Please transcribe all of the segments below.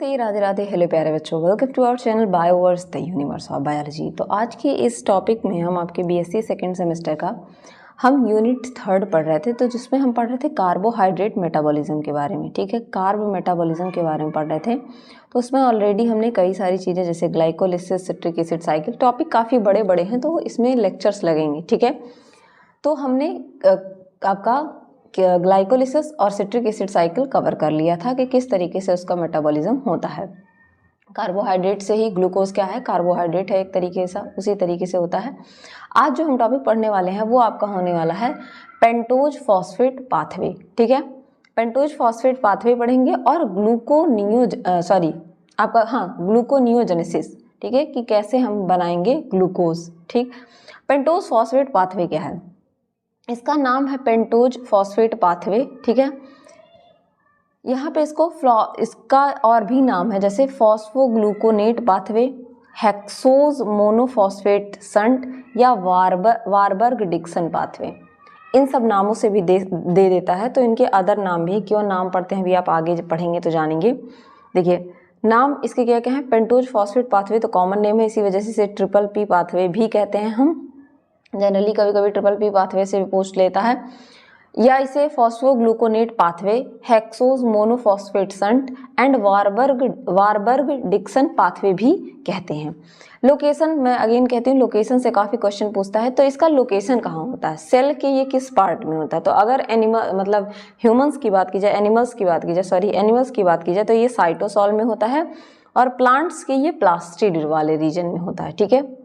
नमस्ते, राधे राधे, हेलो प्यारे बच्चों, welcome to our channel Bioverse the universe of biology. तो आज की इस टॉपिक में हम आपके बीएससी सेकेंड सेमेस्टर का हम यूनिट 3 पढ़ रहे थे, तो जिसमें हम पढ़ रहे थे कार्बोहाइड्रेट मेटाबॉलिज्म के बारे में। ठीक है, कार्ब मेटाबॉलिज्म के बारे में पढ़ रहे थे। तो उसमें ऑलरेडी हमने कई सारी चीज़ें जैसे glycolysis, citric acid cycle, topic काफ़ी बड़े बड़े हैं तो इसमें लेक्चर्स लगेंगे। ठीक है, तो हमने आपका ग्लाइकोलिसिस और सिट्रिक एसिड साइकिल कवर कर लिया था कि किस तरीके से उसका मेटाबॉलिज्म होता है। कार्बोहाइड्रेट से ही ग्लूकोज क्या है, कार्बोहाइड्रेट है एक तरीके से, उसी तरीके से होता है। आज जो हम टॉपिक पढ़ने वाले हैं वो आपका होने वाला है पेंटोज फॉस्फेट पाथवे। ठीक है, पेंटोज फॉस्फेट पाथवे पढ़ेंगे और ग्लूकोनियोजेनेसिस। ठीक है, कि कैसे हम बनाएंगे ग्लूकोज। ठीक, पेंटोज फॉस्फेट पाथवे क्या है, इसका नाम है पेंटोज फॉस्फेट पाथवे। ठीक है, यहाँ पे इसका और भी नाम है जैसे फॉस्फोग्लूकोनेट पाथवे, हेक्सोज मोनोफॉस्फेट संट या वारबर्ग डिक्सन पाथवे। इन सब नामों से भी दे देता है, तो इनके अदर नाम भी क्यों नाम पढ़ते हैं भी आप आगे पढ़ेंगे तो जानेंगे। देखिए नाम इसके क्या क्या है, पेंटोज फॉस्फेट पाथवे तो कॉमन नेम है, इसी वजह से इसे ट्रिपल पी पाथवे भी कहते हैं हम। जनरली कभी कभी ट्रिपल पी पाथवे से भी पूछ लेता है, या इसे phosphogluconate pathway, hexose monophosphate shunt and Warburg Dickens pathway भी कहते हैं। लोकेशन, मैं अगेन कहती हूँ, लोकेशन से काफ़ी क्वेश्चन पूछता है, तो इसका लोकेशन कहाँ होता है, सेल के ये किस पार्ट में होता है। तो अगर एनिमल मतलब ह्यूमंस की बात की जाए, एनिमल्स की बात की जाए तो ये साइटोसॉल में होता है, और प्लांट्स के ये प्लास्टिड वाले रीजन में होता है। ठीक है,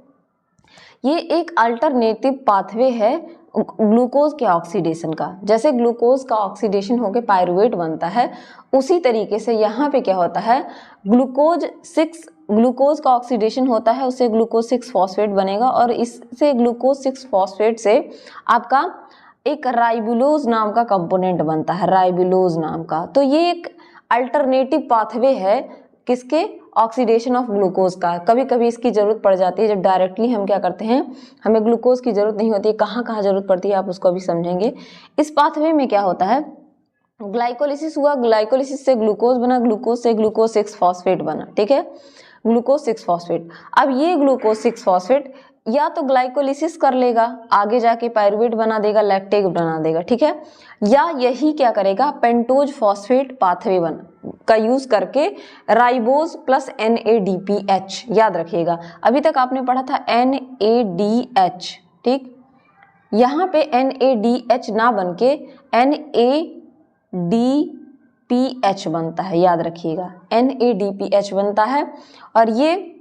ये एक अल्टरनेटिव पाथवे है ग्लूकोज के ऑक्सीडेशन का। जैसे ग्लूकोज का ऑक्सीडेशन होकर पायरुवेट बनता है, उसी तरीके से यहाँ पे क्या होता है, ग्लूकोज का ऑक्सीडेशन होता है, उससे ग्लूकोज 6 फॉस्फेट बनेगा, और इससे ग्लूकोज 6 फॉस्फेट से आपका एक राइबुलोज नाम का कंपोनेंट बनता है, राइबुलोज नाम का। तो ये एक अल्टरनेटिव पाथवे है किसके, ऑक्सीडेशन ऑफ ग्लूकोज का। कभी कभी इसकी जरूरत पड़ जाती है जब डायरेक्टली हम क्या करते हैं, हमें ग्लूकोज की जरूरत नहीं होती है, कहाँ कहाँ जरूरत पड़ती है आप उसको भी समझेंगे। इस पाथवे में क्या होता है, ग्लाइकोलिसिस हुआ, ग्लाइकोलिसिस से ग्लूकोज बना, ग्लूकोज से ग्लूकोज 6 फॉस्फेट बना। ठीक है, ग्लूकोज 6 फॉस्फेट। अब ये ग्लूकोज 6 फॉस्फेट या तो ग्लाइकोलिसिस कर लेगा, आगे जाके पायरुवेट बना देगा, लैक्टेट बना देगा। ठीक है, या यही क्या करेगा, पेंटोज फॉस्फेट पाथवे का यूज करके राइबोज प्लस NADPH, याद रखिएगा अभी तक आपने पढ़ा था NADH। ठीक, यहाँ पे NADH ना बन के NADPH बनता है, याद रखिएगा NADPH बनता है, और ये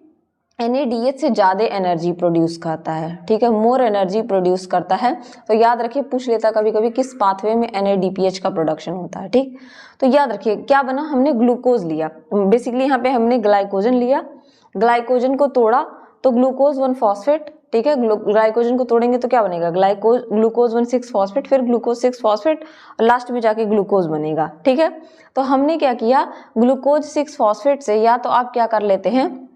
NADH से ज़्यादा एनर्जी प्रोड्यूस करता है। ठीक है, मोर एनर्जी प्रोड्यूस करता है। तो याद रखिए, पूछ लेता कभी कभी किस पाथवे में NADPH का प्रोडक्शन होता है। ठीक, तो याद रखिए क्या बना, हमने ग्लूकोज लिया, बेसिकली यहाँ पे हमने ग्लाइकोजन लिया, ग्लाइकोजन को तोड़ा तो ग्लूकोज 1 फॉस्फेट। ठीक है, ग्लाइकोजन को तोड़ेंगे तो क्या बनेगा, ग्लूकोज 1 6 फॉस्फेट, फिर ग्लूकोज 6 फॉस्फेट, और लास्ट में जाके ग्लूकोज बनेगा। ठीक है, तो हमने क्या किया, ग्लूकोज 6 फॉस्फेट से या तो आप क्या कर लेते हैं,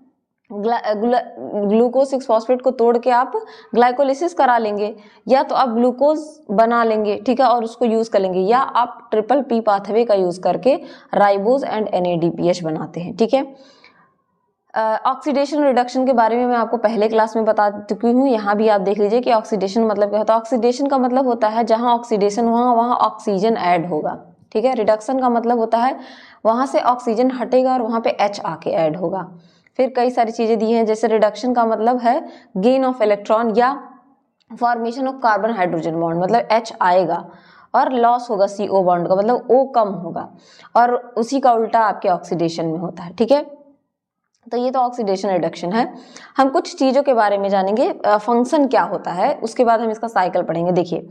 ग्लूकोज 6 फॉस्फेट को तोड़ के आप ग्लाइकोलिसिस करा लेंगे, या तो आप ग्लूकोज बना लेंगे। ठीक है, और उसको यूज कर लेंगे, या आप ट्रिपल पी पाथवे का यूज करके राइबोज एंड NADPH बनाते हैं। ठीक है, ऑक्सीडेशन रिडक्शन के बारे में मैं आपको पहले क्लास में बता चुकी हूँ, यहाँ भी आप देख लीजिए कि ऑक्सीडेशन मतलब क्या होता है। ऑक्सीडेशन का मतलब होता है जहाँ ऑक्सीडेशन वहाँ ऑक्सीजन ऐड होगा। ठीक है, रिडक्शन का मतलब होता है वहाँ से ऑक्सीजन हटेगा और वहाँ पे H आके ऐड होगा। फिर कई सारी चीजें दी हैं, जैसे रिडक्शन का मतलब है गेन ऑफ इलेक्ट्रॉन या formation of carbon hydrogen bond, मतलब H आएगा, और लॉस होगा CO बॉन्ड का, मतलब O कम होगा, और उसी का उल्टा आपके ऑक्सीडेशन में होता है। ठीक है, तो ये तो ऑक्सीडेशन रिडक्शन है। हम कुछ चीजों के बारे में जानेंगे, फंक्शन क्या होता है, उसके बाद हम इसका साइकिल पढ़ेंगे। देखिए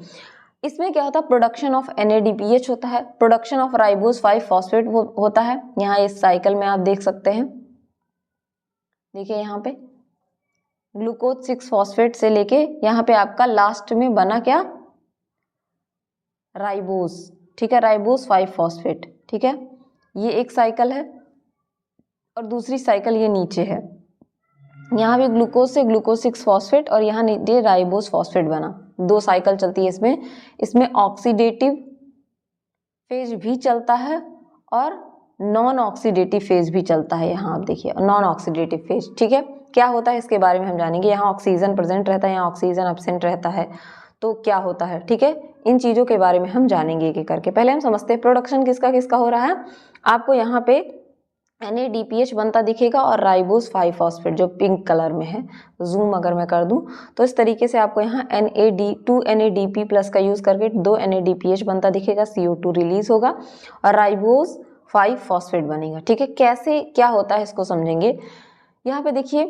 इसमें क्या होता है, प्रोडक्शन ऑफ NADPH होता है, प्रोडक्शन ऑफ राइबोज 5 फॉस्फेट होता है। यहाँ इस साइकिल में आप देख सकते हैं, देखिए यहाँ पे ग्लूकोज 6 फॉस्फेट से लेके यहाँ पे आपका लास्ट में बना क्या, राइबोज। ठीक है, राइबोज 5 फॉस्फेट। ठीक है, ये एक साइकिल है, और दूसरी साइकिल ये नीचे है, यहाँ भी ग्लूकोज से ग्लूकोज 6 फॉस्फेट और यहाँ नीचे राइबोज फॉस्फेट बना। 2 साइकिल चलती है इसमें ऑक्सीडेटिव फेज भी चलता है और नॉन ऑक्सीडेटिव फेज भी चलता है। यहाँ आप देखिए नॉन ऑक्सीडेटिव फेज, ठीक है। क्या होता है इसके बारे में हम जानेंगे। यहाँ ऑक्सीजन प्रेजेंट रहता है, यहाँ ऑक्सीजन एब्सेंट रहता है, तो क्या होता है, ठीक है। इन चीज़ों के बारे में हम जानेंगे एक एक करके। पहले हम समझते हैं प्रोडक्शन किसका किसका हो रहा है। आपको यहाँ पे NADPH बनता दिखेगा और राइबोस 5 फॉस्फेट जो पिंक कलर में है, जूम अगर मैं कर दूं तो इस तरीके से आपको यहाँ NAD2 NADP प्लस का यूज करके 2 NADPH बनता दिखेगा, CO2 रिलीज होगा और राइबोस 5 फॉस्फेट बनेगा, ठीक है। कैसे क्या होता है इसको समझेंगे। यहाँ पे देखिए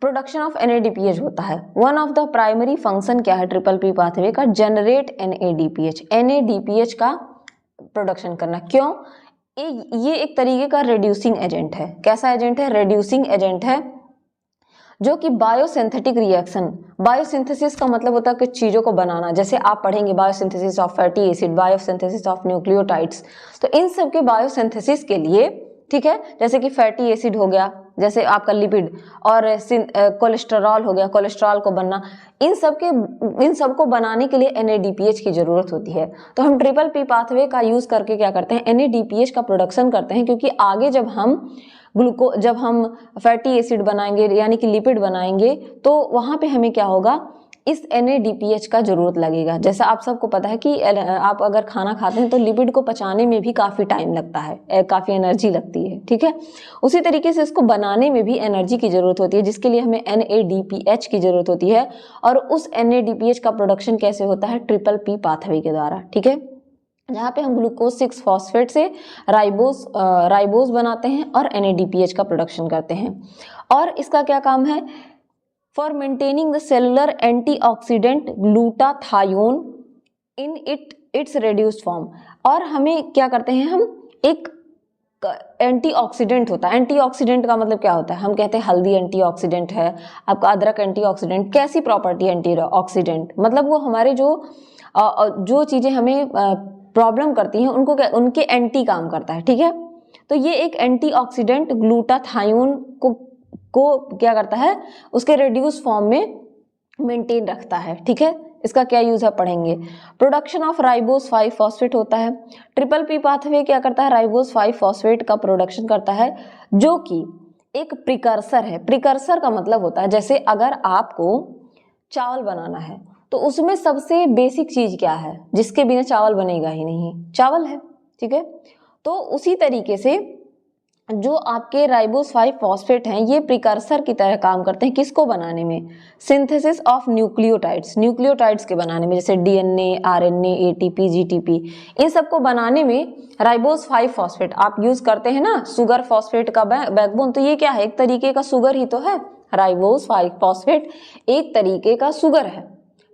प्रोडक्शन ऑफ NADPH होता है। One of the primary function क्या है ट्रिपल पी पाथवे का, जनरेट NADPH का प्रोडक्शन करना। क्यों, ये एक तरीके का रिड्यूसिंग एजेंट है। कैसा एजेंट है, रिड्यूसिंग एजेंट है जो कि बायोसिंथेटिक रिएक्शन, बायोसिंथेसिस का मतलब होता है कुछ चीज़ों को बनाना। जैसे आप पढ़ेंगे biosynthesis of fatty acid, biosynthesis of nucleotides, तो इन सब के बायोसिंथेसिस के लिए, ठीक है, जैसे कि फैटी एसिड हो गया, जैसे आपका लिपिड, और कोलेस्टेरॉल हो गया, कोलेस्ट्रॉल को बनना, इन सब को बनाने के लिए NADPH की जरूरत होती है। तो हम ट्रिपल पी पाथवे का यूज करके क्या करते हैं, NADPH का प्रोडक्शन करते हैं, क्योंकि आगे जब हम फैटी एसिड बनाएंगे यानी कि लिपिड बनाएंगे तो वहां पे हमें क्या होगा, इस NADPH का जरूरत लगेगा। जैसा आप सबको पता है कि आप अगर खाना खाते हैं तो लिपिड को पचाने में भी काफ़ी टाइम लगता है, काफ़ी एनर्जी लगती है, ठीक है। उसी तरीके से इसको बनाने में भी एनर्जी की ज़रूरत होती है, जिसके लिए हमें NADPH की ज़रूरत होती है। और उस NADPH का प्रोडक्शन कैसे होता है, ट्रिपल पी पाथवे के द्वारा, ठीक है, जहाँ पे हम ग्लूकोज 6 फॉस्फेट से राइबोस बनाते हैं और NADPH का प्रोडक्शन करते हैं। और इसका क्या काम है, for maintaining the cellular antioxidant glutathione in its reduced form. और हमें क्या करते हैं, हम एक एंटीऑक्सीडेंट होता है। एंटीऑक्सीडेंट का मतलब क्या होता है, हम कहते हैं हल्दी एंटीऑक्सीडेंट है, आपका अदरक एंटीऑक्सीडेंट। कैसी प्रॉपर्टी एंटीऑक्सीडेंट, मतलब वो हमारे जो चीज़ें हमें प्रॉब्लम करती हैं उनके एंटी काम करता है, ठीक है। तो ये एक एंटीऑक्सीडेंट ग्लूटाथायोन को क्या करता है, उसके रिड्यूस फॉर्म में मेंटेन रखता है, ठीक है। इसका क्या यूज है पढ़ेंगे। प्रोडक्शन ऑफ राइबोस 5 फॉस्फेट होता है। ट्रिपल पी पाथवे क्या करता है, राइबोस 5 फॉस्फेट का प्रोडक्शन करता है, जो कि एक प्रिकर्सर है। प्रिकर्सर का मतलब होता है, जैसे अगर आपको चावल बनाना है तो उसमें सबसे बेसिक चीज क्या है, जिसके बिना चावल बनेगा ही नहीं, चावल है, ठीक है। तो उसी तरीके से जो आपके राइबोस 5 फॉस्फेट हैं, ये प्रिकर्सर की तरह काम करते हैं, किसको बनाने में, सिंथेसिस ऑफ न्यूक्लियोटाइड्स के बनाने में, जैसे DNA, RNA, ATP, GTP, इन सबको बनाने में राइबोस 5 फॉस्फेट आप यूज करते हैं ना, शुगर फॉस्फेट का बैकबोन। तो ये क्या है, एक तरीके का शुगर ही तो है, राइबोस 5 फॉस्फेट एक तरीके का शुगर है,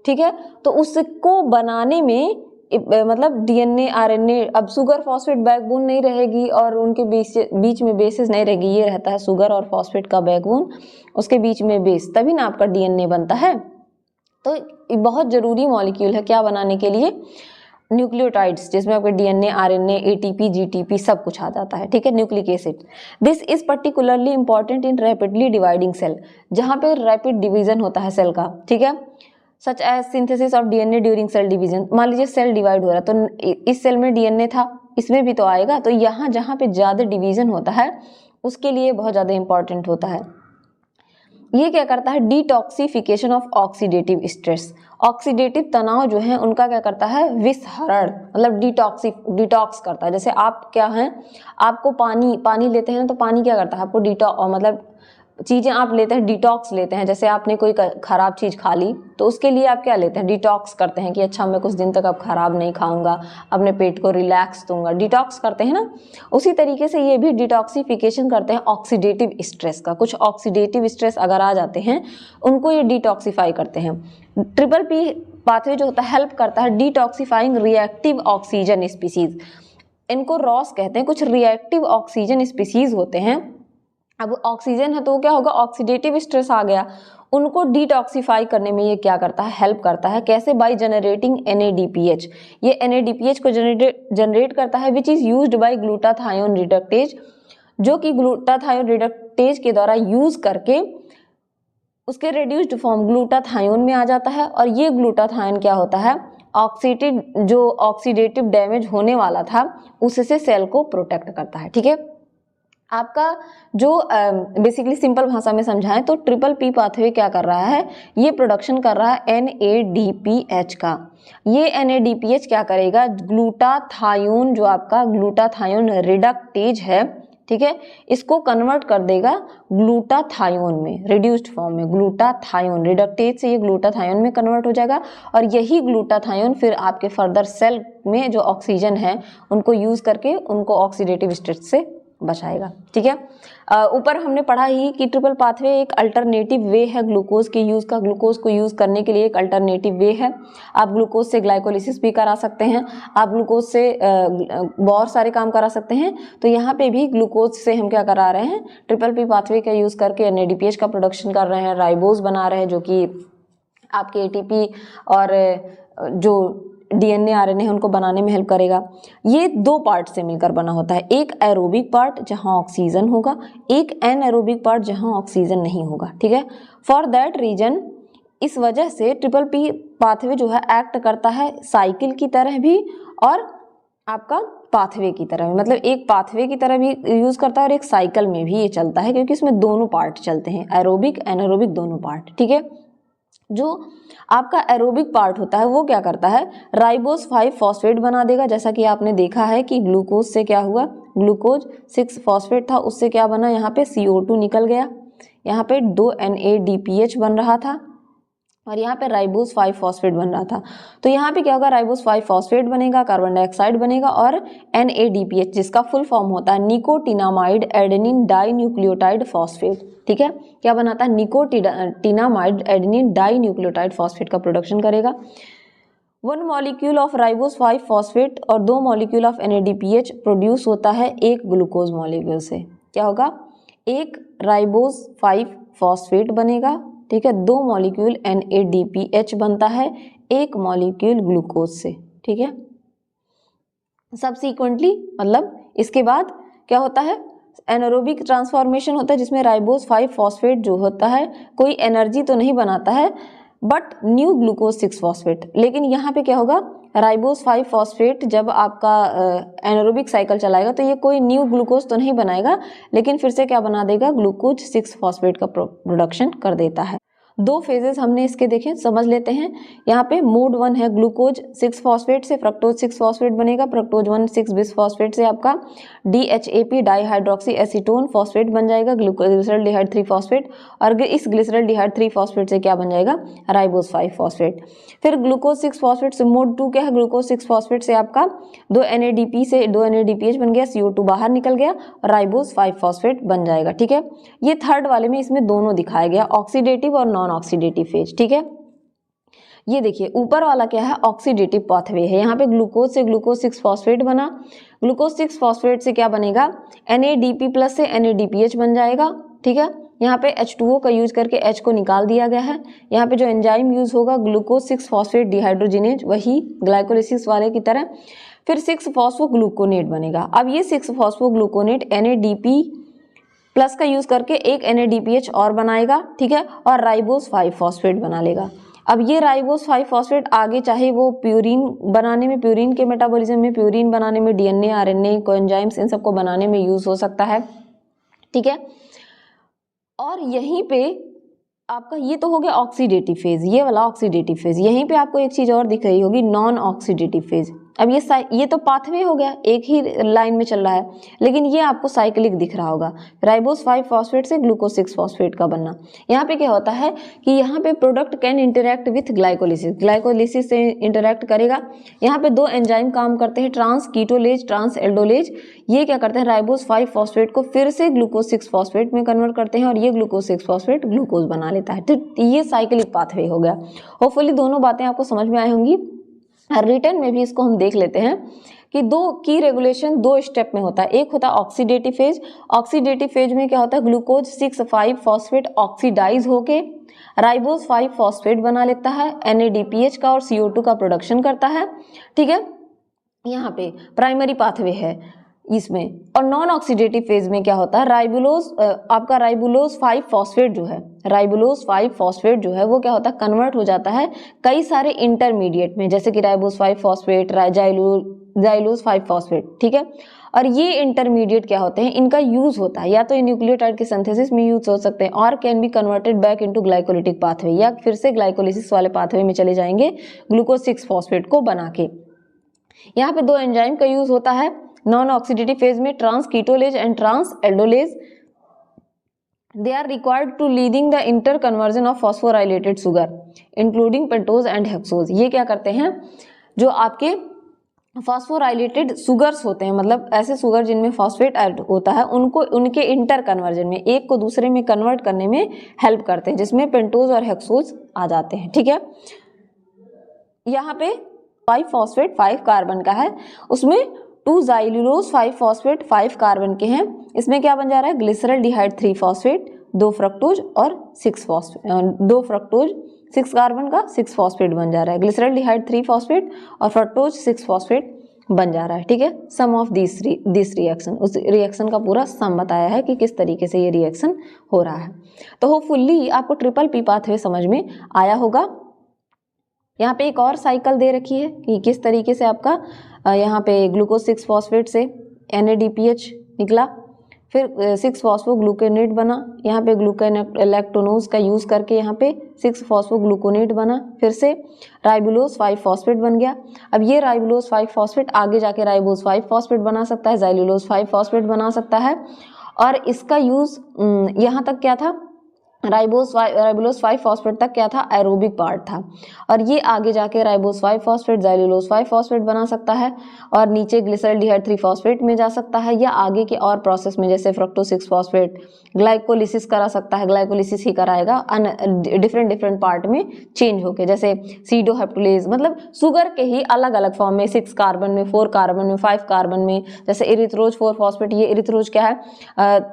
ठीक है। तो उसको बनाने में मतलब DNA, RNA, अब शुगर फॉस्फेट बैकबोन नहीं रहेगी और उनके बीच में बेसिस नहीं रहेगी, ये रहता है शुगर और फॉस्फेट का बैकबोन, उसके बीच में बेस, तभी ना आपका DNA बनता है। तो बहुत जरूरी मॉलिक्यूल है क्या बनाने के लिए, न्यूक्लियोटाइड्स, जिसमें आपके DNA, RNA, ATP, GTP सब कुछ आ जाता है, ठीक है, nucleic acid. This is particularly important in rapidly dividing cell, जहाँ पे रैपिड डिवीजन होता है सेल का, ठीक है, such as synthesis of DNA during cell division. मान लीजिए सेल डिवाइड हो रहा है, तो इस सेल में DNA था, इसमें भी तो आएगा, तो यहाँ जहाँ पे ज़्यादा डिवीजन होता है उसके लिए बहुत ज़्यादा इंपॉर्टेंट होता है। ये क्या करता है, detoxification of oxidative stress, oxidative तनाव जो है उनका क्या करता है, विसहरण, मतलब डिटॉक्स करता है। जैसे आप क्या हैं, आपको पानी लेते हैं ना, तो पानी क्या करता है, आपको मतलब चीज़ें आप लेते हैं, डिटॉक्स लेते हैं। जैसे आपने कोई खराब चीज़ खा ली तो उसके लिए आप क्या लेते हैं, डिटॉक्स करते हैं कि अच्छा मैं कुछ दिन तक अब खराब नहीं खाऊंगा, अपने पेट को रिलैक्स दूंगा, डिटॉक्स करते हैं ना। उसी तरीके से ये भी डिटॉक्सिफिकेशन करते हैं ऑक्सीडेटिव स्ट्रेस का। कुछ ऑक्सीडेटिव स्ट्रेस अगर आ जाते हैं उनको ये डिटॉक्सिफाई करते हैं। ट्रिपल पी पाथवे जो होता है हेल्प करता है डिटॉक्सिफाइंग रिएक्टिव ऑक्सीजन स्पीसीज, इनको रॉस कहते हैं। कुछ रिएक्टिव ऑक्सीजन स्पीसीज होते हैं, अब ऑक्सीजन है तो क्या होगा, ऑक्सीडेटिव स्ट्रेस आ गया, उनको डिटॉक्सिफाई करने में ये क्या करता है, हेल्प करता है। कैसे, बाय जनरेटिंग NADPH, ये NADPH को जनरेट करता है, which is used by glutathione reductase, जो कि ग्लूटाथायोन रिडक्टेज के द्वारा यूज करके उसके रिड्यूस्ड फॉर्म ग्लूटाथायोन में आ जाता है। और ये ग्लूटाथायोन क्या होता है, जो ऑक्सीडेटिव डैमेज होने वाला था उससे सेल को प्रोटेक्ट करता है। ठीक है, आपका जो बेसिकली सिंपल भाषा में समझाएं तो ट्रिपल पी पाथवे क्या कर रहा है, ये प्रोडक्शन कर रहा है NADPH का। ये NADPH क्या करेगा, ग्लूटाथायोन, जो आपका ग्लूटाथायोन रिडक्टेज है, ठीक है, इसको कन्वर्ट कर देगा ग्लूटाथायोन में, रिड्यूस्ड फॉर्म में। ग्लूटाथायोन रिडक्टेज से ये ग्लूटाथायोन में कन्वर्ट हो जाएगा और यही ग्लूटाथायोन फिर आपके फर्दर सेल में जो ऑक्सीजन है उनको यूज करके उनको ऑक्सीडेटिव स्टेट से बचाएगा। ठीक है, ऊपर हमने पढ़ा ही कि ट्रिपल पाथवे एक अल्टरनेटिव वे है ग्लूकोज के यूज़ का। ग्लूकोज को यूज़ करने के लिए एक अल्टरनेटिव वे है। आप ग्लूकोज से ग्लाइकोलिसिस भी करा सकते हैं, आप ग्लूकोज से बहुत सारे काम करा सकते हैं। तो यहाँ पे भी ग्लूकोज से हम क्या करा रहे हैं, ट्रिपल पी पाथवे का यूज़ करके NADPH का प्रोडक्शन कर रहे हैं, राइबोज बना रहे हैं जो कि आपके ATP और जो DNA RNA है उनको बनाने में हेल्प करेगा। ये दो पार्ट से मिलकर बना होता है, एक एरोबिक पार्ट जहां ऑक्सीजन होगा, एक एनएरोबिक पार्ट जहां ऑक्सीजन नहीं होगा। ठीक है, फॉर दैट रीजन, इस वजह से ट्रिपल पी पाथवे जो है एक्ट करता है साइकिल की तरह भी और आपका पाथवे की तरह भी, मतलब एक पाथवे की तरह भी यूज करता है और एक साइकिल में भी ये चलता है, क्योंकि इसमें दोनों पार्ट चलते हैं, एरोबिक एनारोबिक दोनों पार्ट। ठीक है, जो आपका एरोबिक पार्ट होता है वो क्या करता है, राइबोस 5 फॉस्फेट बना देगा। जैसा कि आपने देखा है कि ग्लूकोज से क्या हुआ, ग्लूकोज 6 फॉस्फेट था, उससे क्या बना, यहाँ पे CO2 निकल गया, यहाँ पे 2 NADPH बन रहा था और यहाँ पे राइबोस 5 फॉस्फेट बन रहा था। तो यहाँ पे क्या होगा, राइबोस 5 फॉस्फेट बनेगा, कार्बन डाइऑक्साइड बनेगा और NADPH जिसका फुल फॉर्म होता है nicotinamide adenine dinucleotide phosphate. ठीक है, क्या बनाता है, nicotinamide adenine dinucleotide phosphate का प्रोडक्शन करेगा। 1 मॉलिक्यूल ऑफ राइबोस 5 फॉस्फेट और 2 मॉलिक्यूल ऑफ NADPH प्रोड्यूस होता है एक ग्लूकोज मॉलिक्यूल से। क्या होगा, एक राइबोस 5 फॉस्फेट बनेगा, ठीक है, 2 मॉलिक्यूल NADPH बनता है, एक मॉलिक्यूल ग्लूकोज से। ठीक है, सबसीक्वेंटली मतलब इसके बाद क्या होता है, एनारोबिक ट्रांसफॉर्मेशन होता है जिसमें राइबोस 5 फॉस्फेट जो होता है कोई एनर्जी तो नहीं बनाता है बट न्यू ग्लूकोज 6 फॉस्फेट। लेकिन यहाँ पे क्या होगा, राइबोस 5 फॉस्फेट जब आपका एनारोबिक साइकिल चलाएगा तो ये कोई न्यू ग्लूकोज तो नहीं बनाएगा, लेकिन फिर से क्या बना देगा, ग्लूकोज 6 फॉस्फेट का प्रोडक्शन कर देता है। दो फेजेस हमने इसके देखे, समझ लेते हैं। यहाँ पे मोड 1 है, ग्लूकोज 6 फॉस्फेट से फ्रक्टोज 6 फॉस्फेट बनेगा, फ्रक्टोज 1 6 बिस फॉस्फेट से आपका DHAP डाईहाइड्रोक्सी एसीटोन फॉस्फेट बन जाएगा, ग्लिसरॉल्डिहाइड 3 फॉस्फेट, और इस ग्लिसरॉल्डिहाइड 3 फॉस्फेट से क्या बन जाएगा, राइबोस 5 फॉस्फेट। फिर ग्लूकोज 6 फॉस्फेट से मोड 2 क्या है, ग्लूकोज 6 फॉस्फेट से आपका 2 NADP से 2 NADPH बन गया, CO2 बाहर निकल गया और राइबोस 5 फॉस्फेट बन जाएगा। ठीक है, ये थर्ड वाले में इसमें दोनों दिखाया गया, ऑक्सीडेटिव और नॉन ऑक्सीडेटिव फेज। ठीक है, ये देखिए ऊपर वाला क्या है, ऑक्सीडेटिव पाथवे है। यहाँ पे ग्लूकोज से ग्लूकोज 6 फॉस्फेट बना, ग्लूकोज 6 फॉस्फेट से क्या बनेगा, NADP प्लस से NADPH बन जाएगा। ठीक है, यहाँ पे H2O का यूज करके H को निकाल दिया गया है। यहाँ पे जो एंजाइम यूज होगा ग्लूकोज 6 फॉस्फेट डिहाइड्रोजिनेज, वही ग्लाइकोलिसिस वाले की तरह। फिर 6 फॉस्फोग्लूकोनेट बनेगा। अब ये 6 फॉस्फोग्लूकोनेट NADP प्लस का यूज करके एक NADPH और बनाएगा। ठीक है, और राइबोस 5 फॉस्फेट बना लेगा। अब ये राइबोस 5 फॉस्फेट आगे चाहे वो प्यूरिन बनाने में, प्यूरिन के मेटाबॉलिज्म में, प्यूरिन बनाने में, DNA RNA कोएंजाइम्स इन सबको बनाने में यूज हो सकता है। ठीक है, और यहीं पे आपका ये तो हो गया ऑक्सीडेटिव फेज, ये वाला ऑक्सीडेटिव फेज। यहीं पे आपको एक चीज और दिख रही होगी, नॉन ऑक्सीडेटिव फेज। अब ये तो पाथवे हो गया, एक ही लाइन में चल रहा है, लेकिन ये आपको साइक्लिक दिख रहा होगा। राइबोस 5 फॉस्फेट से ग्लूकोज 6 फॉस्फेट का बनना। यहाँ पे क्या होता है कि यहाँ पे product can interact with glycolysis, glycolysis से इंटरेक्ट करेगा। यहाँ पे 2 एंजाइम काम करते हैं, ट्रांस कीटोलेज, ट्रांस एल्डोलेज। ये क्या करते हैं, राइबोस 5 फॉस्फेट को फिर से ग्लूकोज 6 फॉस्फेट में कन्वर्ट करते हैं और ये ग्लूकोज 6 फॉस्फेट ग्लूकोज बना लेता है। तो ये साइक्लिक पाथवे हो गया। होपफुली दोनों बातें आपको समझ में आई होंगी। रिटर्न में भी इसको हम देख लेते हैं कि दो की रेगुलेशन 2 स्टेप में होता है। एक होता है ऑक्सीडेटिव फेज। ऑक्सीडेटिव फेज में क्या होता है, ग्लूकोज 6 5 फॉस्फेट ऑक्सीडाइज होके राइबोस 5 फॉस्फेट बना लेता है, NADPH का और CO2 का प्रोडक्शन करता है। ठीक है, यहाँ पे प्राइमरी पाथवे है। इसमें। और नॉन ऑक्सीडेटिव फेज में क्या होता है, राइबोलोज आपका राइबोलोज 5 फॉस्फेट जो है, राइबोलोज 5 फॉस्फेट जो है वो क्या होता है, कन्वर्ट हो जाता है कई सारे इंटरमीडिएट में, जैसे कि राइबोज 5 फॉस्फेट, जाइलोज 5 फॉस्फेट, ठीक है। और ये इंटरमीडिएट क्या होते हैं, इनका यूज होता है या तो न्यूक्लियोटाइड के सिंथेसिस में यूज हो सकते हैं और can be converted back into glycolytic pathway, या फिर से ग्लाइकोलिसिस वाले पाथवे में चले जाएंगे ग्लूकोज 6 फॉस्फेट को बना के। यहाँ पे 2 एंजाइम का यूज होता है नॉन ऑक्सीडेटिव फेज में, transketolase and transaldolase. They are required to leading the interconversion of phosphorylated sugar, including pentose and hexose। ये क्या करते हैं, जो आपके फॉस्फोराइलेटेड सुगर्स होते हैं, मतलब ऐसे सुगर जिनमें फॉस्फेट ऐड होता है, उनको उनके इंटर कन्वर्जन में, एक को दूसरे में कन्वर्ट करने में हेल्प करते हैं, जिसमें पेंटोज और हेक्सोज आ जाते हैं, ठीक है। यहाँ पे 5 फॉस्फेट 5 कार्बन का है, उसमें 2 जाइलुलोज 5 फॉस्फेट 5 कार्बन के हैं। इसमें क्या बन जा रहा है, ग्लिसरॉल्डिहाइड 3 फॉस्फेट 2 फ्रक्टोज और 6 फॉस्फेट, 2 फ्रक्टोज 6 कार्बन का 6 फॉस्फेट बन जा रहा है, ग्लिसरॉल्डिहाइड 3 फॉस्फेट और फ्रक्टोज 6 फॉस्फेट बन जा रहा है, ठीक है। सम ऑफ दिस रिएक्शन, उस रिएक्शन का पूरा सम बताया है कि किस तरीके से ये रिएक्शन हो रहा है। तो होपफुली आपको ट्रिपल पी पाथवे समझ में आया होगा। यहाँ पे एक और साइकिल दे रखी है कि किस तरीके से आपका यहाँ पे ग्लूकोज 6 फॉस्फेट से NADPH निकला, फिर 6 फॉस्फोग्लूकोनेट बना, यहाँ पे ग्लूकोलैक्टोनोज का यूज़ करके यहाँ पे 6 फॉस्फोग्लूकोनेट बना, फिर से राइबोलोज 5 फॉस्फेट बन गया। अब ये राइबोलोज 5 फॉस्फेट आगे जाके राइबोज 5 फॉस्फेट बना सकता है, जाइलुलोज 5 फॉस्फेट बना सकता है। और इसका यूज़ यहाँ तक क्या था, राइबोज 5 फॉस्फेट तक क्या था, एरोबिक पार्ट था, और ये आगे जाके राइबोज 5 फॉस्फेट जाइलुलोज 5 फॉस्फेट बना सकता है और नीचे ग्लिसरॉल्डिहाइड 3 फॉस्फेट में जा सकता है, या आगे के और प्रोसेस में जैसे फ्रक्टोज 6 फॉस्फेट ग्लाइकोलिसिस करा सकता है, ग्लाइकोलिसिस ही कराएगा डिफरेंट पार्ट में चेंज होके, जैसे सीडोहेप्टुलेज, मतलब शुगर के ही अलग अलग फॉर्म में 6 कार्बन में, 4 कार्बन में, 5 कार्बन में, जैसे इरिथ्रोज 4 फॉस्फेट, ये इरिथ्रोज क्या है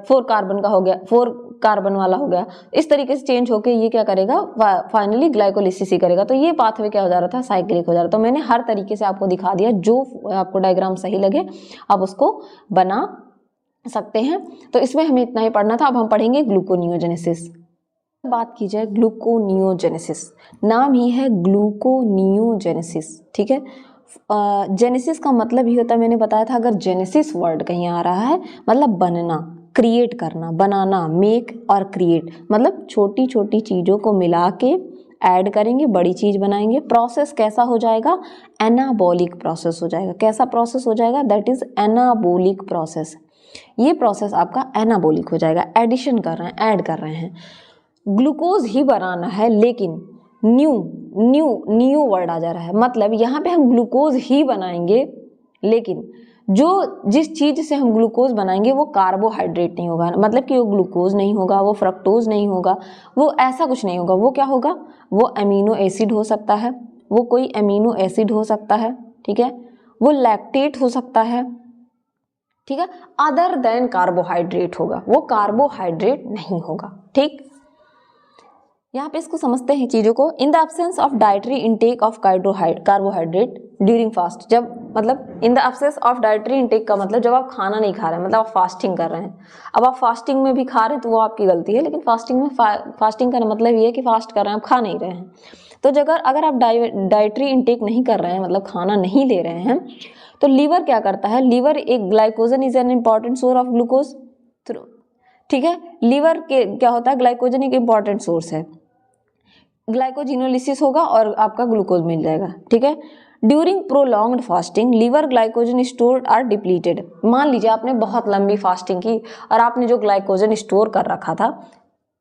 4 कार्बन का हो गया, 4 कार्बन वाला हो गया, इस तरीके से चेंज होके ये क्या करेगा, फाइनली ग्लाइकोलिसिस ही करेगा। तो ये पाथवे क्या हो जा रहा था, साइक्लिक हो जा रहा था। तो मैंने हर तरीके से आपको दिखा दिया, जो आपको डायग्राम सही लगे आप उसको बना सकते हैं। तो इसमें हमें इतना ही पढ़ना था। अब हम पढ़ेंगे ग्लूकोनियोजेनेसिस। बात की जाए ग्लूकोनियोजेनेसिस, नाम ही है ग्लूकोनियोजेनेसिस, ठीक है। जेनेसिस का मतलब ही होता है, मैंने बताया था, अगर जेनेसिस वर्ड कहीं आ रहा है मतलब बनना, क्रिएट करना, बनाना, मेक और क्रिएट, मतलब छोटी छोटी चीज़ों को मिला के ऐड करेंगे, बड़ी चीज़ बनाएंगे। प्रोसेस कैसा हो जाएगा, एनाबॉलिक प्रोसेस हो जाएगा। कैसा प्रोसेस हो जाएगा, दैट इज एनाबॉलिक प्रोसेस। ये प्रोसेस आपका एनाबॉलिक हो जाएगा, एडिशन कर रहे हैं, ऐड कर रहे हैं। ग्लूकोज ही बनाना है, लेकिन न्यू वर्ड आ जा रहा है, मतलब यहाँ पे हम ग्लूकोज ही बनाएंगे, लेकिन जिस चीज़ से हम ग्लूकोज बनाएंगे वो कार्बोहाइड्रेट नहीं होगा, मतलब कि वो ग्लूकोज नहीं होगा, वो फ्रक्टोज नहीं होगा, वो ऐसा कुछ नहीं होगा। वो क्या होगा, वो अमीनो एसिड हो सकता है, वो कोई अमीनो एसिड हो सकता है, ठीक है, वो लैक्टेट हो सकता है, ठीक है, अदर देन कार्बोहाइड्रेट होगा, वो कार्बोहाइड्रेट नहीं होगा, ठीक। यहाँ पे इसको समझते हैं चीज़ों को। In the absence of dietary intake of carbohydrate during fast, जब मतलब in the absence of dietary intake का मतलब जब आप खाना नहीं खा रहे हैं, मतलब आप फास्टिंग कर रहे हैं। अब आप फास्टिंग में भी खा रहे हैं तो वो आपकी गलती है, लेकिन फास्टिंग का मतलब ये है कि फास्ट कर रहे हैं, आप खा नहीं रहे हैं। तो अगर आप डाइटरी इनटेक नहीं कर रहे हैं, मतलब खाना नहीं ले रहे हैं, तो लीवर क्या करता है, लीवर एक glycogen is an important source of glucose, ठीक है। लीवर के क्या होता है, ग्लाइकोजन एक इंपॉर्टेंट सोर्स है, ग्लाइकोजिनोलिसिस होगा और आपका ग्लूकोज मिल जाएगा, ठीक है। During prolonged fasting liver glycogen stored are depleted. मान लीजिए आपने बहुत लंबी फास्टिंग की और आपने जो ग्लाइकोजन स्टोर कर रखा था,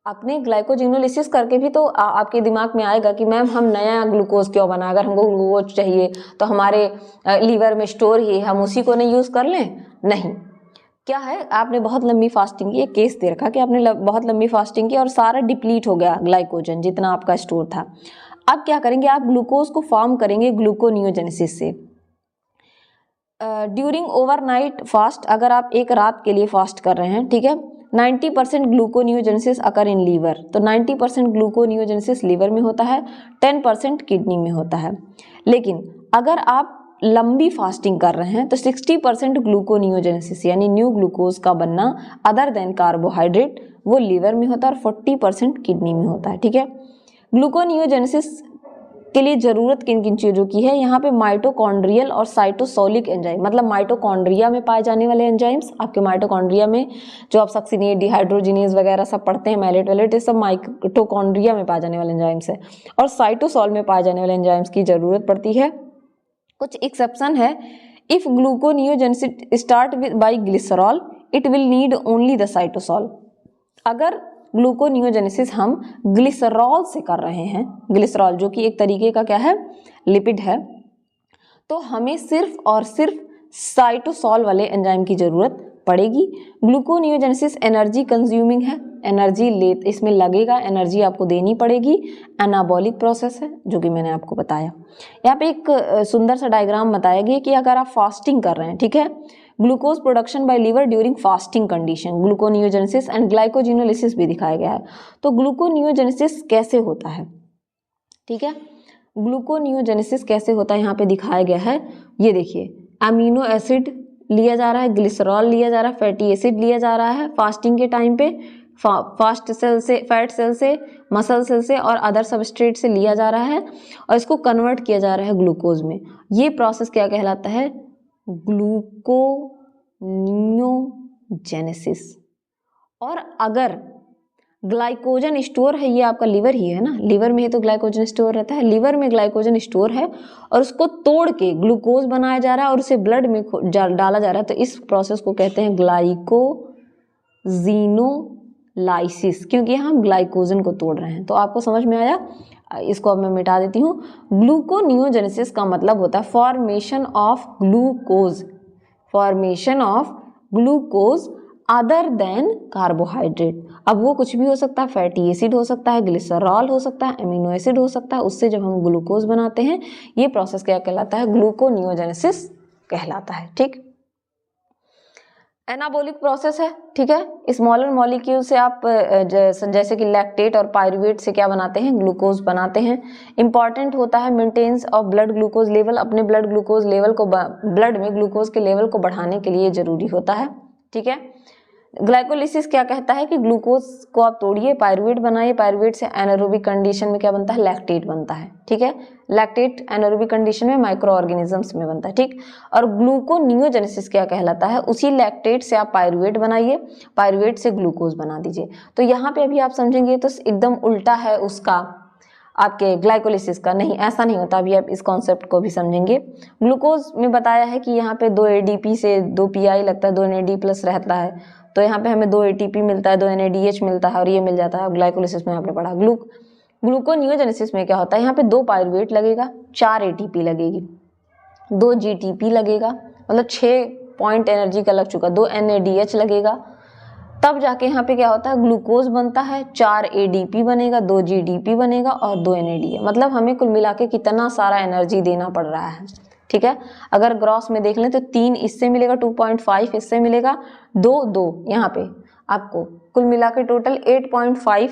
आपने ग्लाइकोजिनोलिसिस करके भी तो आपके दिमाग में आएगा कि मैम हम नया ग्लूकोज क्यों बना, अगर हमको ग्लूकोज चाहिए तो हमारे लीवर में स्टोर ही है, हम उसी को नहीं यूज़ कर लें। नहीं, क्या है, आपने बहुत लंबी फास्टिंग की, एक केस दे रखा कि आपने बहुत लंबी फास्टिंग की और सारा डिप्लीट हो गया ग्लाइकोजन जितना आपका स्टोर था। अब क्या करेंगे, आप ग्लूकोज को फॉर्म करेंगे ग्लूकोनियोजेनेसिस से। ड्यूरिंग ओवरनाइट फास्ट, अगर आप एक रात के लिए फास्ट कर रहे हैं, ठीक है, 90% ग्लूकोनियोजेनेसिस अकर इन लीवर, तो 90% ग्लूकोनियोजेनेसिस लीवर में होता है, 10% किडनी में होता है। लेकिन अगर आप लंबी फास्टिंग कर रहे हैं तो 60% ग्लूकोनियोजेनेसिस यानी न्यू ग्लूकोज का बनना अदर देन कार्बोहाइड्रेट वो लीवर में होता है और 40% किडनी में होता है। ठीक है, ग्लूकोनियोजेनेसिस के लिए ज़रूरत किन किन चीज़ों की है, यहाँ पे माइटोकॉन्ड्रियल और साइटोसोलिक एंजाइम, मतलब माइटोकॉन्ड्रिया में पाए जाने वाले एंजाइम्स, आपके माइटोकॉन्ड्रिया में जो आप सक्सिनेट, डिहाइड्रोजिनेज वगैरह सब पढ़ते हैं, मैलेट वैलेट, ये सब माइटोकॉन्ड्रिया में पाए जाने वाले एंजाइम्स है। और साइटोसोल में पाए जाने वाले एंजाइम्स की ज़रूरत पड़ती है। कुछ एक्सेप्शन है, if gluconeogenesis start by glycerol it will need only the cytosol. अगर ग्लूकोनियोजेनेसिस हम ग्लिसरॉल से कर रहे हैं, ग्लिसरॉल जो कि एक तरीके का क्या है, लिपिड है, तो हमें सिर्फ और सिर्फ साइटोसोल वाले एंजाइम की जरूरत पड़ेगी। ग्लूकोनियोजेनेसिस एनर्जी कंज्यूमिंग है, एनर्जी इसमें लगेगा, एनर्जी आपको देनी पड़ेगी। एनाबॉलिक प्रोसेस है जो कि मैंने आपको बताया। यहाँ पे एक सुंदर सा डायग्राम बताया गया कि अगर आप फास्टिंग कर रहे हैं, ठीक है, glucose production by liver during fasting condition, gluconeogenesis and glycogenolysis भी दिखाया गया है। तो ग्लूकोनियोजेनेसिस कैसे होता है, ठीक है, ग्लूकोनियोजेनेसिस कैसे होता है यहाँ पे दिखाया गया है। ये देखिए, अमीनो एसिड लिया जा रहा है, ग्लिसरॉल लिया जा रहा है, फैटी एसिड लिया जा रहा है फास्टिंग के टाइम पे, फास्ट सेल से, फैट सेल से, मसल सेल से और अदर सबस्ट्रेट से लिया जा रहा है और इसको कन्वर्ट किया जा रहा है ग्लूकोज में। ये प्रोसेस क्या कहलाता है, ग्लूकोनियोजेनेसिस। और अगर ग्लाइकोजन स्टोर है, ये आपका लीवर ही है ना, लीवर में ही तो ग्लाइकोजन स्टोर रहता है, लीवर में ग्लाइकोजन स्टोर है और उसको तोड़ के ग्लूकोज बनाया जा रहा है और उसे ब्लड में डाला जा रहा है, तो इस प्रोसेस को कहते हैं ग्लाइकोजिनोलाइसिस, क्योंकि हम ग्लाइकोजन को तोड़ रहे हैं। तो आपको समझ में आया, इसको अब मैं मिटा देती हूँ। ग्लूकोनियोजेनेसिस का मतलब होता है formation of glucose, formation of glucose other than carbohydrate. अब वो कुछ भी हो सकता है, फैटी एसिड हो सकता है, ग्लिसरॉल हो सकता है, अमीनो एसिड हो सकता है, उससे जब हम ग्लूकोज बनाते हैं, ये प्रोसेस क्या कहलाता है, ग्लूकोनियोजेनेसिस कहलाता है। ठीक, एनाबॉलिक प्रोसेस है, ठीक है, स्मॉलर मॉलिक्यूल से आप जैसे कि लैक्टेट और पायरुवेट से क्या बनाते हैं, ग्लूकोज बनाते हैं। इंपॉर्टेंट होता है maintenance of blood glucose level, अपने ब्लड ग्लूकोज लेवल को, ब्लड में ग्लूकोज के लेवल को बढ़ाने के लिए जरूरी होता है। ठीक है, ग्लाइकोलिसिस क्या कहता है कि ग्लूकोज को आप तोड़िए, पायरुवेट बनाइए, पायरुवेट से एनारोबिक कंडीशन में क्या बनता है, लैक्टेट बनता है। ठीक है, लैक्टेट एनारोबिक कंडीशन में माइक्रो ऑर्गेनिजम्स में बनता है। ठीक, और ग्लूकोनियोजेनेसिस क्या कहलाता है, उसी लैक्टेट से आप पायरुवेट बनाइए, पायरुवेट से ग्लूकोज बना दीजिए। तो यहाँ पे अभी आप समझेंगे तो एकदम उल्टा है उसका, आपके ग्लाइकोलिसिस का, नहीं ऐसा नहीं होता। अभी आप इस कॉन्सेप्ट को भी समझेंगे। ग्लूकोज में बताया है कि यहाँ पे 2 ADP से 2 PI लगता है, 2 NAD+ रहता है, तो यहाँ पे हमें 2 ATP मिलता है, 2 NADH मिलता है और ये मिल जाता है। ग्लाइकोलिसिस में आपने पढ़ा। ग्लूकोनियोजेनेसिस में क्या होता है, यहाँ पे 2 पायरुवेट लगेगा, 4 ATP लगेगी, 2 GTP लगेगा, मतलब 6 पॉइंट एनर्जी का लग चुका, 2 NADH लगेगा, तब जाके यहाँ पे क्या होता है, ग्लूकोज बनता है, 4 ADP बनेगा, 2 GDP बनेगा और 2 NADH। मतलब हमें कुल मिला के कितना सारा एनर्जी देना पड़ रहा है। ठीक है, अगर ग्रॉस में देख लें तो 3 इससे मिलेगा, 2.5 इससे मिलेगा, 2 यहाँ पे आपको कुल मिला के टोटल 8.5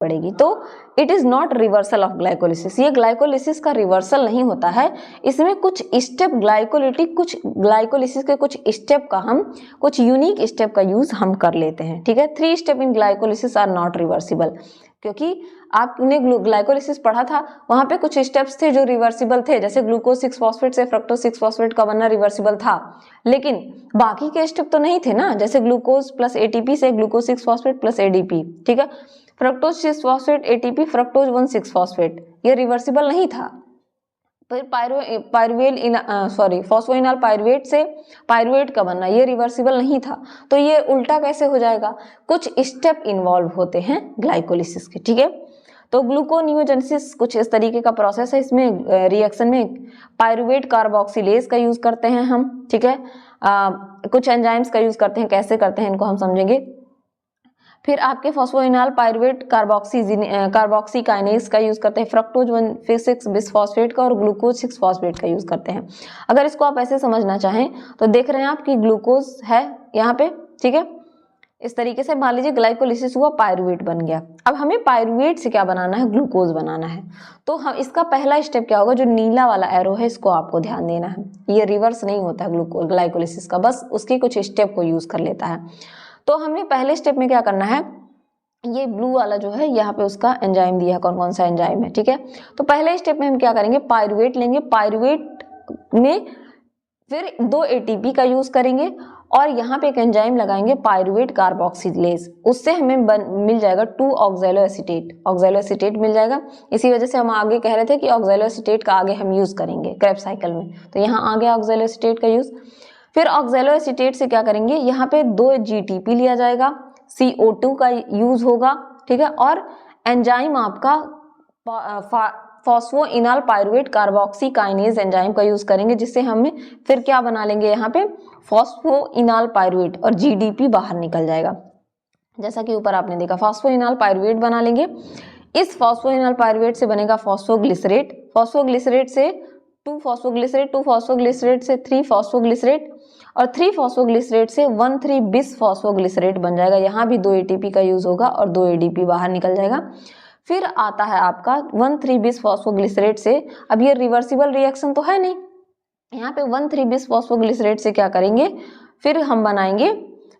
पड़ेगी। तो it is not reversal of glycolysis, ये ग्लाइकोलिसिस का रिवर्सल नहीं होता है, इसमें कुछ स्टेप ग्लाइकोलिटिक, कुछ ग्लाइकोलिसिस के कुछ स्टेप का हम, कुछ यूनिक स्टेप का यूज हम कर लेते हैं। ठीक है, 3 step in glycolysis are not reversible, क्योंकि आपने ग्लाइकोलिसिस पढ़ा था, वहां पे कुछ स्टेप्स थे जो रिवर्सिबल थे, जैसे ग्लूकोज 6 फॉस्फेट से फ्रक्टोज 6 फॉस्फेट का बनना रिवर्सिबल था, लेकिन बाकी के स्टेप तो नहीं थे ना, जैसे ग्लूकोज प्लस ATP से ग्लूकोज 6 फॉस्फेट प्लस ADP। ठीक है, fructose 6 phosphate ATP fructose 1 6 phosphate, ये रिवर्सिबल नहीं था। फिर फॉस्फोइनॉल पायरुवेट से पायरुवेट का बनना, ये रिवर्सिबल नहीं था। तो ये उल्टा कैसे हो जाएगा, कुछ स्टेप इन्वॉल्व होते हैं ग्लाइकोलिसिस के। ठीक है, तो ग्लूकोनियोजेनेसिस कुछ इस तरीके का प्रोसेस है। इसमें रिएक्शन में पायरुवेट कार्बोक्सिलेज का यूज करते हैं हम। ठीक है, कुछ एंजाइम्स का यूज करते हैं, कैसे करते हैं इनको हम समझेंगे। फिर आपके फॉस्फोइनॉल पायरुवेट कार्बोक्सी काइनेज का यूज करते हैं, फ्रक्टोज 1,6 बिसफॉस्फेट का और ग्लूकोज 6 फॉस्फेट का यूज करते हैं। अगर इसको आप ऐसे समझना चाहें तो देख रहे हैं आप कि ग्लूकोज है यहाँ पे, ठीक है, इस तरीके से मान लीजिए ग्लाइकोलिसिस हुआ, पायरुवेट बन गया। अब हमें पायरुवेट से क्या बनाना है, ग्लूकोज बनाना है। तो हम इसका पहला स्टेप क्या होगा, जो नीला वाला एरो है इसको आपको ध्यान देना है, ये रिवर्स नहीं होता है ग्लाइकोलिसिस का, बस उसके कुछ स्टेप को यूज कर लेता है। तो हमें पहले स्टेप में क्या करना है, ये ब्लू वाला जो है यहाँ पे उसका एंजाइम दिया है, कौन कौन सा एंजाइम है, ठीक है। तो पहले स्टेप में हम क्या करेंगे, पायरुवेट लेंगे, पायरुवेट में फिर 2 ATP का यूज करेंगे और यहाँ पे एक एंजाइम लगाएंगे पायरुवेट कार्बोक्सिलेज, उससे हमें मिल जाएगा 2 ऑक्सैलो एसीटेट मिल जाएगा। इसी वजह से हम आगे कह रहे थे कि ऑक्सैलो एसीटेट का आगे हम यूज करेंगे क्रेब्स साइकिल में, तो यहाँ आ गया ऑक्सैलो एसीटेट का यूज। फिर ऑक्सैलो एसीटेट से क्या करेंगे, यहाँ पे 2 GTP लिया जाएगा, CO2 का यूज होगा, ठीक है, और एंजाइम आपका phosphoenol pyruvate carboxy kinase enzyme का यूज करेंगे, जिससे हमें फिर क्या बना लेंगे, यहाँ पे फॉस्फोइनॉल पायरुवेट और GDP बाहर निकल जाएगा। जैसा कि ऊपर आपने देखा, फॉस्फोइनॉल पायरुवेट बना लेंगे। इस फॉस्फोइनॉल पायरुवेट से बनेगा फॉस्फोग्लिसरेट, फॉस्फोग्लिसरेट से 2 फॉस्फोग्लिसरेट, 2 फॉस्फोग्लिसरेट से 3 फॉस्फोग्लिसरेट और 3 फॉस्फोग्लिसरेट से 1,3 बिस फॉस्फोग्लिसरेट बन जाएगा। यहाँ भी 2 ATP का यूज होगा और 2 ADP बाहर निकल जाएगा। फिर आता है आपका 1,3 बिस फॉस्फोग्लिसरेट से, अब ये रिवर्सिबल रिएक्शन तो है नहीं, यहाँ पे 1,3 बिस फॉस्फोग्लिसरेट से क्या करेंगे, फिर हम बनाएंगे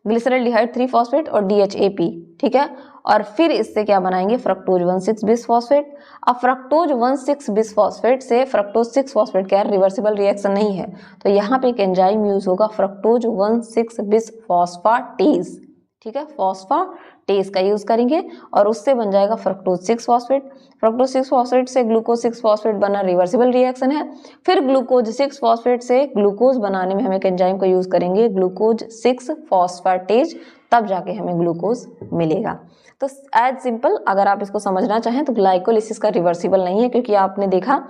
ग्लिसरॉल्डिहाइड 3 फॉस्फेट और DHAP, ठीक है, और फिर इससे क्या बनाएंगे, फ्रक्टोज 1,6 बिस फॉस्फेट। अब फ्रक्टोज 1,6 बिस फॉस्फेट से फ्रक्टोज 6 फॉस्फेट क्या है, रिवर्सिबल रिएक्शन नहीं है, तो यहाँ पे एक एंजाइम यूज होगा फ्रक्टोज 1,6 बिस फॉस्फाटेज, ठीक है, फॉस्फाटेज का यूज करेंगे और उससे बन जाएगा फ्रक्टोज 6 फॉस्फेट। फ्रक्टोज 6 फॉस्फेट से ग्लूकोज 6 फॉस्फेट बना, रिवर्सिबल रिएक्शन है। फिर ग्लूकोज 6 फॉस्फेट से ग्लूकोज बनाने में हम एक एंजाइम का यूज करेंगे ग्लूकोज 6 फॉस्फेटेज, तब जाके हमें ग्लूकोज मिलेगा। तो एज सिंपल, अगर आप इसको समझना चाहें तो ग्लाइकोलिसिस का रिवर्सिबल नहीं है, क्योंकि आपने देखा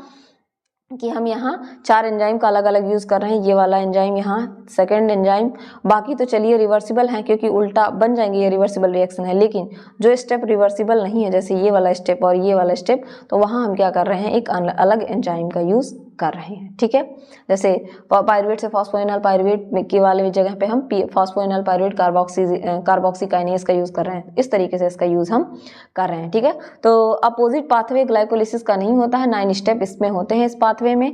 कि हम यहाँ 4 एंजाइम का अलग अलग यूज कर रहे हैं, ये वाला एंजाइम यहाँ सेकंड एंजाइम, बाकी तो चलिए रिवर्सिबल हैं क्योंकि उल्टा बन जाएंगे, ये रिवर्सिबल रिएक्शन है। लेकिन जो स्टेप रिवर्सिबल नहीं है, जैसे ये वाला स्टेप और ये वाला स्टेप, तो वहाँ हम क्या कर रहे हैं, एक अलग एंजाइम का यूज कर रहे हैं, ठीक है। जैसे पायरुवेट से फॉस्फोइनॉल पायरुवेट के वाले जगह पे हम फॉस्फोइनॉल पायरुवेट कार्बोक्सी काइनेज का यूज कर रहे हैं, इस तरीके से इसका यूज हम कर रहे हैं, ठीक है। तो अपोजिट पाथवे ग्लाइकोलिसिस का नहीं होता है, 9 स्टेप इसमें होते हैं। इस पाथवे में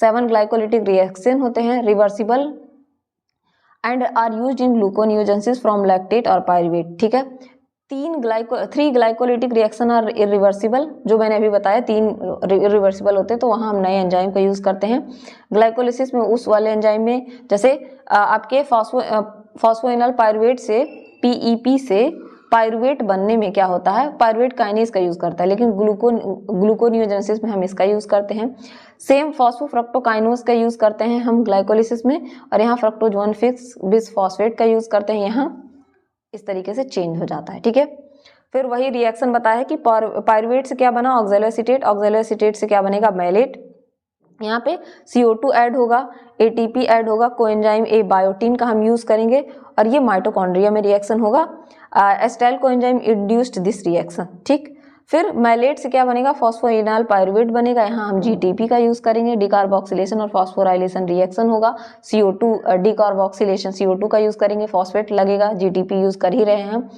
7 ग्लाइकोलिटिक रिएक्शन होते हैं, reversible and are used in gluconeogenesis from lactate और पायरुवेट, ठीक है। 3 ग्लाइकोलिटिक रिएक्शन और इरिवर्सिबल, जो मैंने अभी बताया 3 इरिवर्सिबल होते हैं, तो वहाँ हम नए एंजाइम का यूज करते हैं। ग्लाइकोलिसिस में उस वाले एंजाइम में, जैसे आपके फॉस्फोइनॉल पायरुवेट से PEP से पायरुवेट बनने में क्या होता है, पायरुवेट काइनेज का यूज करता है, लेकिन ग्लूकोनियोजेनेसिस में हम इसका यूज करते हैं। सेम फॉस्फोफ्रक्टोकाइनोज का यूज करते हैं हम ग्लाइकोलिसिस में, और यहाँ फ्रक्टोज 1,6 बिस फॉस्फेट का यूज करते हैं, यहाँ इस तरीके से चेंज हो जाता है, ठीक है। फिर वही रिएक्शन बताया कि पायरुवेट से क्या बना, ऑक्सैलो एसीटेट, ऑक्सैलो एसीटेट से क्या बनेगा, मैलेट, यहाँ पे CO2 ऐड होगा, ATP ऐड होगा, कोएंजाइम A बायोटीन का हम यूज करेंगे, और ये माइटोकॉन्ड्रिया में रिएक्शन होगा। Acetyl coenzyme induced this reaction, ठीक। फिर मैलेट से क्या बनेगा, फॉस्फोइनॉल पायरुवेट बनेगा, यहाँ हम GTP का यूज करेंगे, डिकार्बोक्सिलेशन और फॉस्फोराइलेशन रिएक्शन होगा। CO2 डिकार्बोक्सिलेशन CO2 का यूज करेंगे, फॉस्फेट लगेगा, GTP यूज कर ही रहे हैं हम।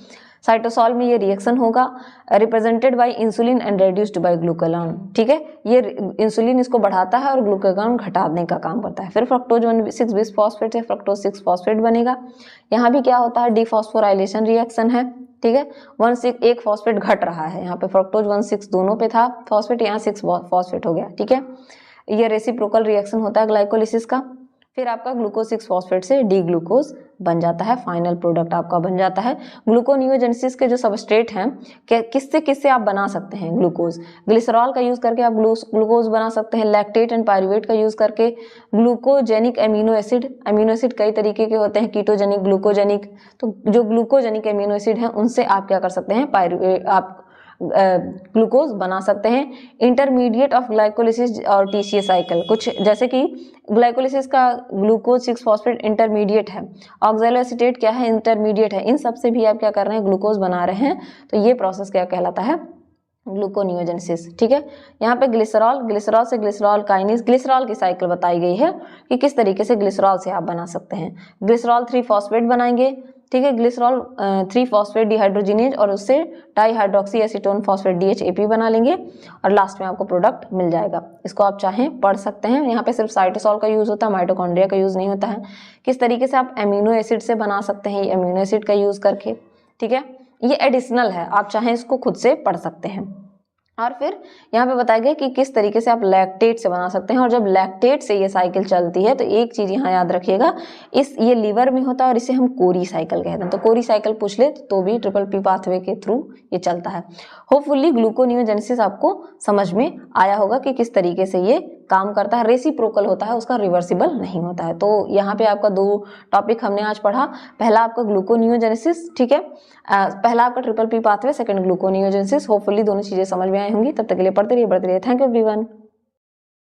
साइटोसॉल में ये रिएक्शन होगा, represented by insulin and reduced by glucagon, ठीक है। ये इंसुलिन इसको बढ़ाता है और ग्लूकागॉन घटाने का काम करता है। फिर फ्रक्टोज 1,6 बिस फॉस्फेट से फ्रक्टोज 6 फॉस्फेट बनेगा, यहाँ भी क्या होता है, डिफॉस्फोराइलेशन रिएक्शन है, ठीक है। 1 फॉस्फेट घट रहा है, यहाँ पे फ्रक्टोज 1,6 दोनों पे था फॉस्फेट, यहाँ 6 फॉस्फेट हो गया, ठीक है। ये रेसिप्रोकल रिएक्शन होता है ग्लाइकोलिसिस का। फिर आपका ग्लूकोज 6 फॉस्फेट से डी ग्लूकोज बन जाता है, फाइनल प्रोडक्ट आपका बन जाता है। ग्लूकोनियोजेनेसिस के जो सबस्ट्रेट हैं, किससे किससे आप बना सकते हैं ग्लूकोज, ग्लिसरॉल का यूज करके आप ग्लूकोज बना सकते हैं, लैक्टेट एंड पायरुवेट का यूज करके, ग्लूकोजेनिक एमिनो एसिड कई तरीके के होते हैं, कीटोजेनिक, ग्लूकोजेनिक, तो जो ग्लूकोजेनिक एमिनो एसिड हैं उनसे आप क्या कर सकते हैं, आप ग्लूकोज बना सकते हैं। इंटरमीडिएट ऑफ ग्लाइकोलिसिस और TCA साइकिल, कुछ जैसे कि ग्लाइकोलिसिस का ग्लूकोज 6 फॉस्फेट इंटरमीडिएट है, ऑक्सैलो एसीटेट क्या है, इंटरमीडिएट है, इन सब से भी आप क्या कर रहे हैं, ग्लूकोज बना रहे हैं, तो ये प्रोसेस क्या कहलाता है, ग्लूकोनियोजेनेसिस, ठीक है। यहाँ पे ग्लिसरॉल से ग्लिसरॉल काइनेज, ग्लिसरॉल की साइकिल बताई गई है कि किस तरीके से ग्लिसरॉल से आप बना सकते हैं। ग्लिसरॉल 3 फॉस्फेट बनाएंगे, ठीक है, ग्लिसरॉल 3 फॉस्फेट डिहाइड्रोजिनेज और उससे डाईहाइड्रोक्सी एसीटोन फॉस्फेट DHAP बना लेंगे और लास्ट में आपको प्रोडक्ट मिल जाएगा। इसको आप चाहें पढ़ सकते हैं। यहाँ पे सिर्फ साइटोसॉल का यूज़ होता है, माइटोकॉन्ड्रिया का यूज़ नहीं होता है। किस तरीके से आप एमिनो एसिड से बना सकते हैं, ये एमिनो एसिड का यूज़ करके, ठीक है, ये एडिशनल है, आप चाहें इसको खुद से पढ़ सकते हैं। और फिर यहाँ पे बताया गया कि किस तरीके से आप लैक्टेट से बना सकते हैं, और जब लैक्टेट से ये साइकिल चलती है तो एक चीज़ यहाँ याद रखिएगा, ये लीवर में होता है और इसे हम कोरी साइकिल कहते हैं। तो कोरी साइकिल पूछ ले तो भी ट्रिपल-P पाथवे के थ्रू ये चलता है। होपफुली ग्लूकोनियोजेनेसिस आपको समझ में आया होगा कि किस तरीके से ये काम करता है। रेसिप्रोकल होता है, उसका रिवर्सिबल नहीं होता है। तो यहाँ पे आपका 2 टॉपिक हमने आज पढ़ा। पहला आपका ग्लूकोनियोजेनेसिस, ठीक है, पहला आपका ट्रिपल-P पाथवे, सेकंड ग्लूकोनियोजेनेसिस। होपफुली दोनों चीज़ें समझ में आई होंगी। तब तक के लिए पढ़ते रहिए, बढ़ते रहिए। Thank you everyone.